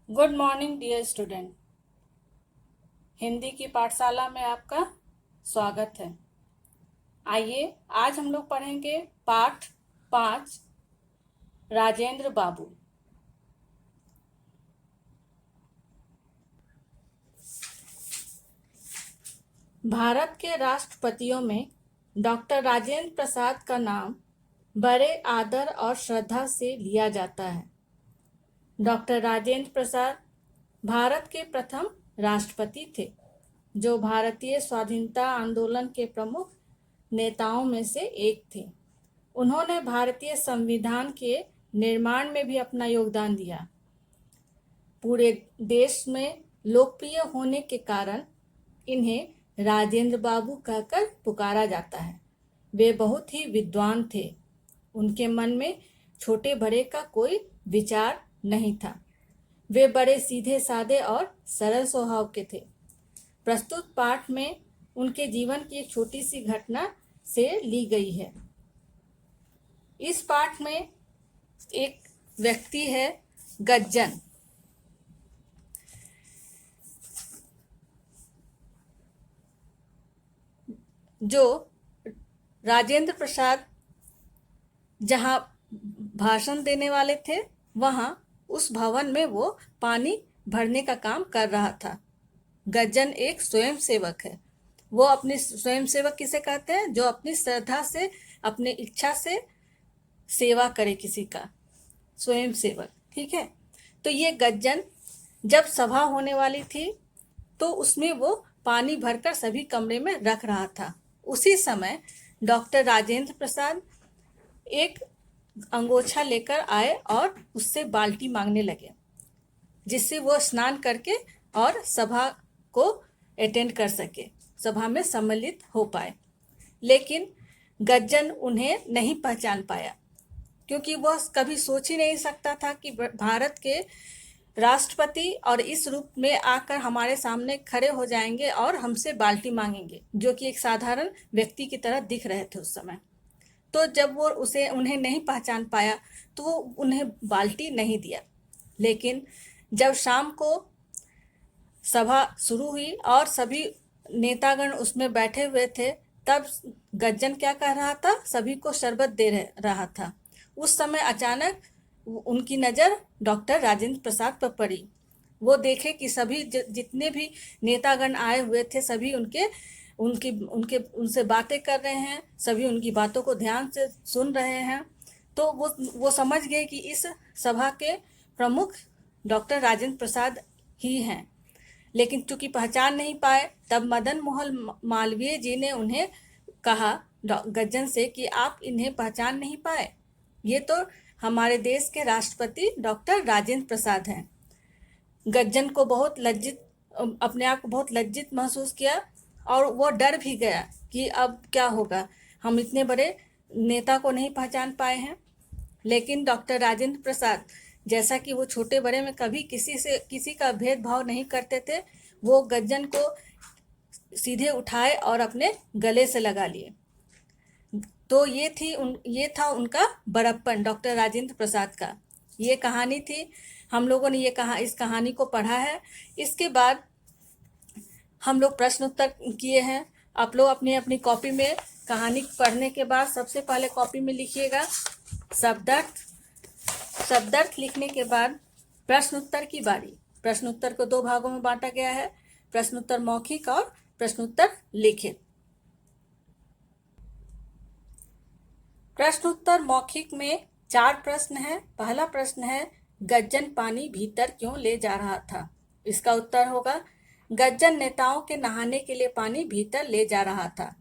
Good morning dear student. Hindi की पाठशाला में आपका स्वागत है। आइए आज हम लोग पढ़ेंगे पाठ 5 राजेंद्र बाबू। भारत के राष्ट्रपतियों में डॉक्टर राजेंद्र प्रसाद का नाम बड़े आदर और श्रद्धा से लिया जाता है। डॉक्टर राजेंद्र प्रसाद भारत के प्रथम राष्ट्रपति थे जो भारतीय स्वाधीनता आंदोलन के प्रमुख नेताओं में से एक थे। उन्होंने भारतीय संविधान के निर्माण में भी अपना योगदान दिया। पूरे देश में लोकप्रिय होने के कारण इन्हें राजेंद्र बाबू कहकर पुकारा जाता है। वे बहुत ही विद्वान थे। उनके मन में छोटे बड़े का कोई विचार नहीं था। वे बड़े सीधे साधे और सरल स्वभाव के थे। प्रस्तुत पाठ में उनके जीवन की एक छोटी सी घटना से ली गई है। इस पाठ में एक व्यक्ति है गज्जन, जो राजेंद्र प्रसाद जहाँ भाषण देने वाले थे वहाँ उस भवन में वो पानी भरने का काम कर रहा था। गज्जन एक स्वयंसेवक है। वो अपने स्वयंसेवक किसे कहते हैं? जो अपनी श्रद्धा से, अपनी इच्छा से सेवा करे किसी का, स्वयंसेवक। ठीक है। तो ये गज्जन जब सभा होने वाली थी तो उसमें वो पानी भरकर सभी कमरे में रख रहा था। उसी समय डॉक्टर राजेंद्र प्रसाद एक अंगोछा लेकर आए और उससे बाल्टी मांगने लगे, जिससे वो स्नान करके और सभा को अटेंड कर सके, सभा में सम्मिलित हो पाए। लेकिन गज्जन उन्हें नहीं पहचान पाया, क्योंकि वह कभी सोच ही नहीं सकता था कि भारत के राष्ट्रपति और इस रूप में आकर हमारे सामने खड़े हो जाएंगे और हमसे बाल्टी मांगेंगे, जो कि एक साधारण व्यक्ति की तरह दिख रहे थे उस समय। तो जब वो उन्हें नहीं पहचान पाया तो वो उन्हें बाल्टी नहीं दिया। लेकिन जब शाम को सभा शुरू हुई और सभी नेतागण उसमें बैठे हुए थे, तब गज्जन क्या कह रहा था? सभी को शरबत दे रहा था। उस समय अचानक उनकी नज़र डॉक्टर राजेंद्र प्रसाद पर पड़ी। वो देखे कि सभी जितने भी नेतागण आए हुए थे सभी उनसे बातें कर रहे हैं, सभी उनकी बातों को ध्यान से सुन रहे हैं। तो वो समझ गए कि इस सभा के प्रमुख डॉक्टर राजेंद्र प्रसाद ही हैं। लेकिन चूंकि पहचान नहीं पाए, तब मदन मोहन मालवीय जी ने उन्हें कहा गज्जन से कि आप इन्हें पहचान नहीं पाए, ये तो हमारे देश के राष्ट्रपति डॉक्टर राजेंद्र प्रसाद हैं। गज्जन को अपने आप को बहुत लज्जित महसूस किया और वो डर भी गया कि अब क्या होगा, हम इतने बड़े नेता को नहीं पहचान पाए हैं। लेकिन डॉक्टर राजेंद्र प्रसाद, जैसा कि वो छोटे बड़े में कभी किसी का भेदभाव नहीं करते थे, वो गज्जन को सीधे उठाए और अपने गले से लगा लिए। तो ये था उनका बड़प्पन, डॉक्टर राजेंद्र प्रसाद का। ये कहानी थी। हम लोगों ने इस कहानी को पढ़ा है। इसके बाद हम लोग प्रश्न उत्तर किए हैं। आप लोग अपनी अपनी कॉपी में कहानी पढ़ने के बाद सबसे पहले कॉपी में लिखिएगा शब्दार्थ लिखने के बाद प्रश्नोत्तर की बारी। प्रश्नोत्तर को 2 भागों में बांटा गया है, प्रश्नोत्तर मौखिक और प्रश्नोत्तर लिखित। प्रश्नोत्तर मौखिक में 4 प्रश्न हैं। पहला प्रश्न है, गज्जन पानी भीतर क्यों ले जा रहा था? इसका उत्तर होगा, गज्जन नेताओं के नहाने के लिए पानी भीतर ले जा रहा था।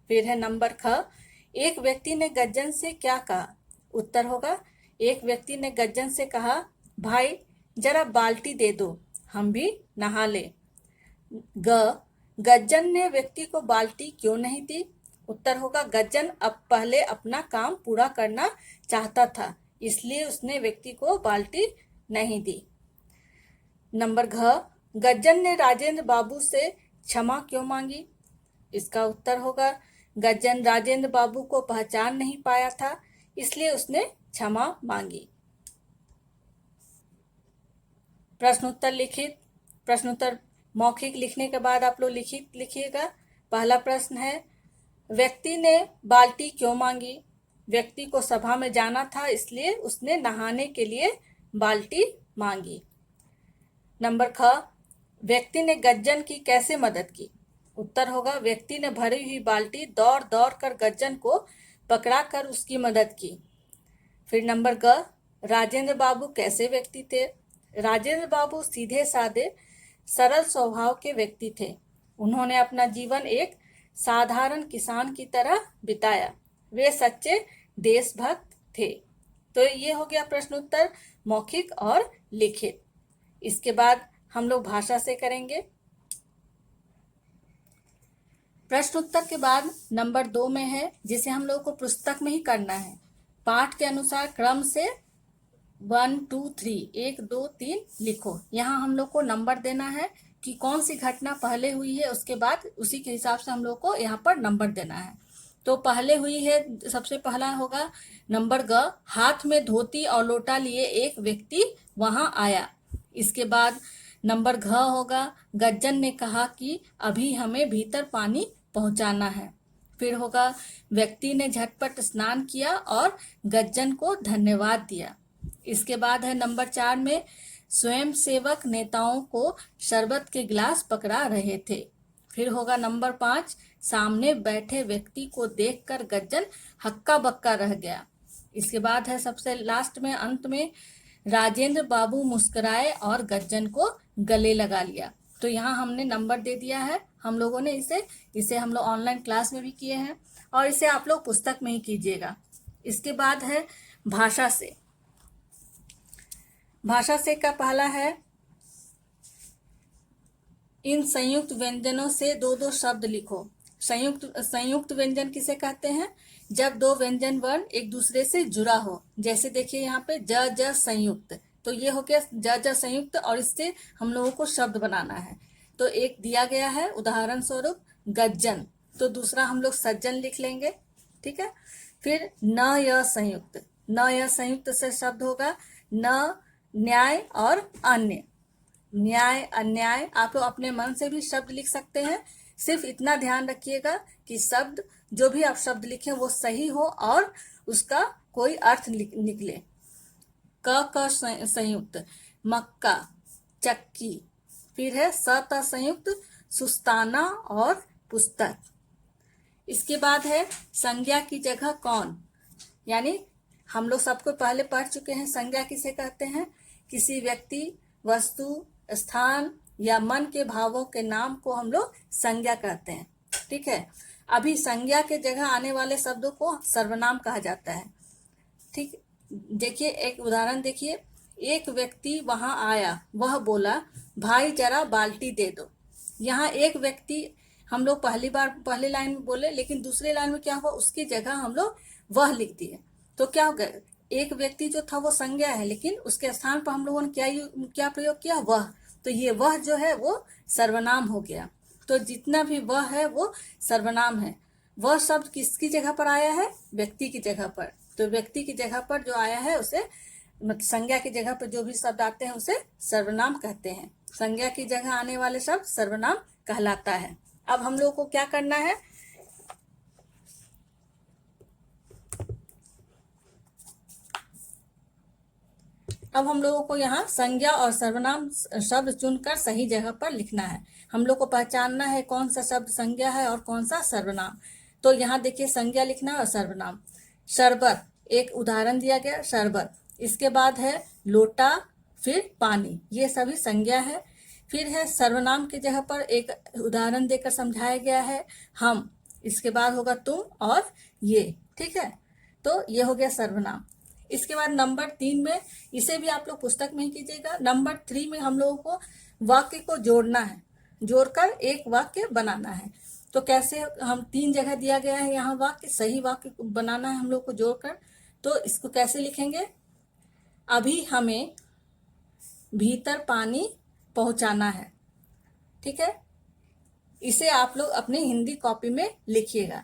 फिर है नंबर ख, एक व्यक्ति ने गज्जन से क्या कहा? उत्तर होगा, एक व्यक्ति ने गज्जन से कहा, भाई जरा बाल्टी दे दो, हम भी नहा ले। ग, गज्जन ने व्यक्ति को बाल्टी क्यों नहीं दी? उत्तर होगा, गज्जन अब पहले अपना काम पूरा करना चाहता था, इसलिए उसने व्यक्ति को बाल्टी नहीं दी। नंबर घ, गज्जन ने राजेंद्र बाबू से क्षमा क्यों मांगी? इसका उत्तर होगा, गज्जन राजेंद्र बाबू को पहचान नहीं पाया था, इसलिए उसने क्षमा मांगी। प्रश्नोत्तर लिखित, प्रश्नोत्तर मौखिक लिखने के बाद आप लोग लिखित लिखिएगा। पहला प्रश्न है, व्यक्ति ने बाल्टी क्यों मांगी? व्यक्ति को सभा में जाना था, इसलिए उसने नहाने के लिए बाल्टी मांगी। नंबर ख, व्यक्ति ने गज्जन की कैसे मदद की? उत्तर होगा, व्यक्ति ने भरी हुई बाल्टी दौड़ दौड़ कर गज्जन को पकड़ा कर उसकी मदद की। फिर नंबर ग, राजेंद्र बाबू कैसे व्यक्ति थे? राजेंद्र बाबू सीधे साधे सरल स्वभाव के व्यक्ति थे। उन्होंने अपना जीवन एक साधारण किसान की तरह बिताया। वे सच्चे देशभक्त थे। तो ये हो गया प्रश्नोत्तर मौखिक और लिखित। इसके बाद हम लोग भाषा से करेंगे। प्रश्नोत्तर के बाद नंबर 2 में है, जिसे हम लोग को पुस्तक में ही करना है। पाठ के अनुसार क्रम से 1 2 3 1 2 3 लिखो। यहाँ हम लोग को नंबर देना है कि कौन सी घटना पहले हुई है, उसके बाद उसी के हिसाब से हम लोग को यहाँ पर नंबर देना है। तो पहले हुई है, सबसे पहला होगा नंबर ग, हाथ में धोती और लोटा लिए एक व्यक्ति वहां आया। इसके बाद नंबर घ होगा, गज्जन ने कहा कि अभी हमें भीतर पानी पहुंचाना है। फिर होगा, व्यक्ति ने झटपट स्नान किया और गज्जन को धन्यवाद दिया। इसके बाद है नंबर 4 में, स्वयंसेवक नेताओं को शरबत के गिलास पकड़ा रहे थे। फिर होगा नंबर 5, सामने बैठे व्यक्ति को देखकर गज्जन हक्का बक्का रह गया। इसके बाद है सबसे लास्ट में, अंत में, राजेंद्र बाबू मुस्कुराए और गज्जन को गले लगा लिया। तो यहाँ हमने नंबर दे दिया है हम लोगों ने। इसे हम लोग ऑनलाइन क्लास में भी किए हैं और इसे आप लोग पुस्तक में ही कीजिएगा। इसके बाद है भाषा से। भाषा से का पहला है, इन संयुक्त व्यंजनों से 2-2 शब्द लिखो। संयुक्त व्यंजन किसे कहते हैं? जब 2 व्यंजन वर्ण एक दूसरे से जुड़ा हो। जैसे देखिए यहाँ पे ज ज संयुक्त, तो ये हो गया ज ज संयुक्त और इससे हम लोगों को शब्द बनाना है। तो एक दिया गया है उदाहरण स्वरूप गज्जन, तो दूसरा हम लोग सज्जन लिख लेंगे। ठीक है। फिर न य संयुक्त, न य संयुक्त से शब्द होगा न न्याय और अन्य। न्याय अन्याय आप लोग अपने मन से भी शब्द लिख सकते हैं। सिर्फ इतना ध्यान रखिएगा कि शब्द जो भी आप शब्द लिखें वो सही हो और उसका कोई अर्थ निकले। क संयुक्त मक्का चक्की। फिर है स त संयुक्त सुस्ताना और पुस्तक। इसके बाद है संज्ञा की जगह कौन, यानी हम लोग सबको पहले पढ़ चुके हैं। संज्ञा किसे कहते हैं? किसी व्यक्ति, वस्तु, स्थान या मन के भावों के नाम को हम लोग संज्ञा कहते हैं। ठीक है। अभी संज्ञा के जगह आने वाले शब्दों को सर्वनाम कहा जाता है। ठीक, देखिए एक उदाहरण देखिए। एक व्यक्ति वहां आया, वह बोला भाई जरा बाल्टी दे दो। यहाँ एक व्यक्ति हम लोग पहली लाइन में बोले, लेकिन दूसरे लाइन में क्या हुआ, उसकी जगह हम लोग वह लिख दिए। तो क्या हो गया, एक व्यक्ति जो था वो संज्ञा है, लेकिन उसके स्थान पर हम लोगों ने क्या प्रयोग किया, वह। तो ये वह जो है वो सर्वनाम हो गया। तो जितना भी वह है वो सर्वनाम है। वह शब्द किसकी जगह पर आया है? व्यक्ति की जगह पर। तो व्यक्ति की जगह पर जो आया है उसे, संज्ञा की जगह पर जो भी शब्द आते हैं उसे सर्वनाम कहते हैं। संज्ञा की जगह आने वाले शब्द सर्वनाम कहलाता है। अब हम लोग को क्या करना है, अब हम लोगों को यहाँ संज्ञा और सर्वनाम शब्द चुनकर सही जगह पर लिखना है। हम लोग को पहचानना है कौन सा शब्द संज्ञा है और कौन सा सर्वनाम। तो यहाँ देखिए संज्ञा लिखना और सर्वनाम। शरबत, एक उदाहरण दिया गया शरबत। इसके बाद है लोटा, फिर पानी, ये सभी संज्ञा है। फिर है सर्वनाम की जगह पर एक उदाहरण देकर समझाया गया है हम। इसके बाद होगा तुम और ये। ठीक है। तो ये हो गया सर्वनाम। इसके बाद नंबर 3 में, इसे भी आप लोग पुस्तक में ही कीजिएगा। नंबर 3 में हम लोगों को वाक्य को जोड़ना है, जोड़कर एक वाक्य बनाना है। तो कैसे, हम 3 जगह दिया गया है यहाँ वाक्य, सही वाक्य बनाना है हम लोग को जोड़कर। तो इसको कैसे लिखेंगे, अभी हमें भीतर पानी पहुंचाना है। ठीक है। इसे आप लोग अपनी हिंदी कॉपी में लिखिएगा।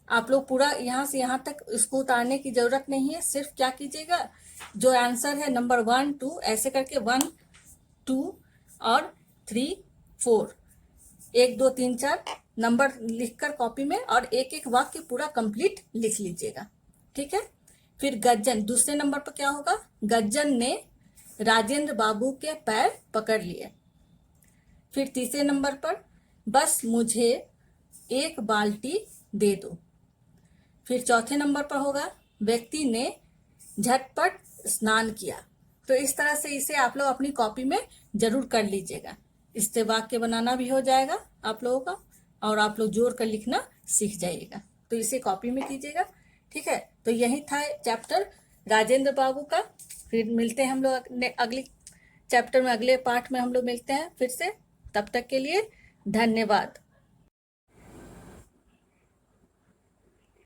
आप लोग पूरा यहाँ से यहाँ तक इसको उतारने की जरूरत नहीं है। सिर्फ क्या कीजिएगा, जो आंसर है नंबर 1 2 ऐसे करके 1 2 और 3, 4, 1, 2, 3, 4 नंबर लिखकर कॉपी में और एक एक वाक्य पूरा कंप्लीट लिख लीजिएगा। ठीक है। फिर गज्जन, दूसरे नंबर पर क्या होगा? गज्जन ने राजेंद्र बाबू के पैर पकड़ लिए। फिर तीसरे नंबर पर बस मुझे एक बाल्टी दे दो। फिर चौथे नंबर पर होगा व्यक्ति ने झटपट स्नान किया। तो इस तरह से इसे आप लोग अपनी कॉपी में जरूर कर लीजिएगा। इससे वाक्य बनाना भी हो जाएगा आप लोगों का और आप लोग जोड़ कर लिखना सीख जाइएगा। तो इसे कॉपी में कीजिएगा। ठीक है। तो यही था चैप्टर राजेंद्र बाबू का। फिर मिलते हैं हम लोग अगली चैप्टर में, अगले पार्ट में हम लोग मिलते हैं फिर से। तब तक के लिए धन्यवाद।